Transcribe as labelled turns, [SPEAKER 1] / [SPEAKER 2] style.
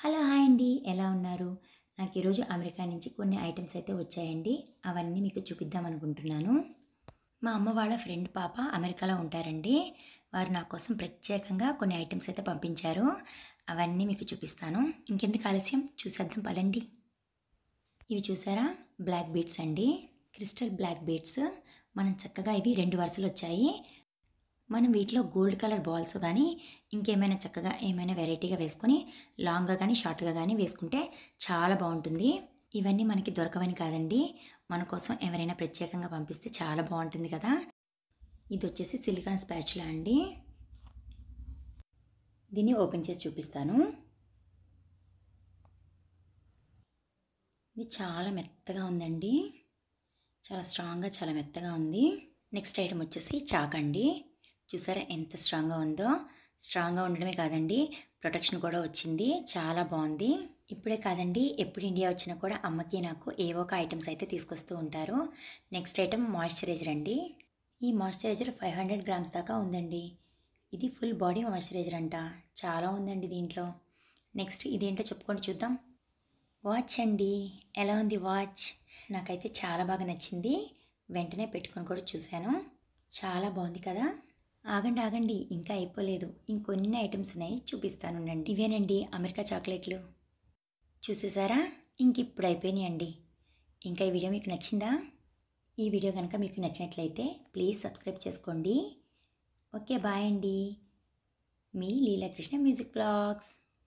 [SPEAKER 1] Hello! Hi అండి. ఎలా ఉన్నారు? నాకు ఈరోజు అమెరికా నుంచి కొన్ని ఐటెమ్స్ అయితే వచ్చాయండి. అవన్నీ మీకు చూపిద్దామనుకుంటున్నాను. మా అమ్మ వాళ్ళ ఫ్రెండ్ పాప అమెరికాలో ఉంటారండి. వారు నా కోసం ప్రత్యేకంగా కొన్ని ఐటెమ్స్ అయితే పంపించారు. అవన్నీ మీకు చూపిస్తాను. ఇంకెందుకు ఆలస్యం చూసేద్దాం పదండి. ఇవి చూసారా? బ్లాక్ బీడ్స్ అండి. Crystal black beads. మనం చక్కగా ఇవి 2 వరుసలొచ్చాయి. మనం వీటిలో గోల్డ్ కలర్ బాల్స్ గానీ, ఇంకేమైనా చక్కగా ఏమైనా వెరైటీగా వేసుకొని లాంగ్‌గా గానీ, షార్ట్‌గా గానీ వేసుకుంటే చాలా బావుంటుంది. ఇవన్నీ మనకి దొరకవని కాదండి. మన కోసం ఎవరైనా ప్రత్యేకంగా పంపిస్తే చాలా బావుంటుంది కదా! ఇదొచ్చేసి సిలికాన్ స్పాచులా అండి. దీన్ని ఓపెన్ చేసి చూపిస్తాను. ఇది చాలా మెత్తగా ఉందండి. చాలా స్ట్రాంగ్‌గా, చాలా మెత్తగా ఉంది. నెక్స్ట్ ఐటెమ్ వచ్చేసి చాకండి. చూసారా ఎంత స్ట్రాంగ్‌గా ఉందో? స్ట్రాంగ్‌గా ఉండడమే కాదండి, ప్రొటెక్షన్ కూడా వచ్చింది. చాలా బావుంది. ఇప్పుడే కాదండి, ఎప్పుడు ఇండియా వచ్చినా కూడా అమ్మకి, నాకు ఏవో ఒక ఐటెమ్స్ అయితే తీసుకొస్తూ ఉంటారు. నెక్స్ట్ ఐటెమ్ మాయిశ్చరైజర్ అండి. ఈ మాయిశ్చరైజర్ 500 గ్రామ్స్ దాకా ఉందండి. ఇది ఫుల్ బాడీ మాయిశ్చరైజర్ అంట. చాలా ఉందండి దీంట్లో. నెక్స్ట్ ఇదేంటో చెప్పుకోండి చూద్దాం. వాచ్ అండి. ఎలా ఉంది వాచ్? నాకైతే చాలా బాగా నచ్చింది. వెంటనే పెట్టుకొని కూడా చూశాను. చాలా బావుంది కదా! ఆగండి, ఆగండి ఇంకా అయిపోలేదు. ఇంకొన్ని ఐటెమ్స్ ఉన్నాయి చూపిస్తానుండండి. ఇవేనండి అమెరికా చాక్లెట్లు. చూసేసారా? ఇంకిప్పుడు అయిపోయినాయండి. ఇంకా ఈ వీడియో మీకు నచ్చిందా? ఈ వీడియో గనక మీకు నచ్చినట్లయితే ప్లీజ్ సబ్స్క్రైబ్ చేసుకోండి. ఓకే. బాయ్ అండి. మీ లీలాకృష్ణ మ్యూజిక్ బ్లాగ్స్.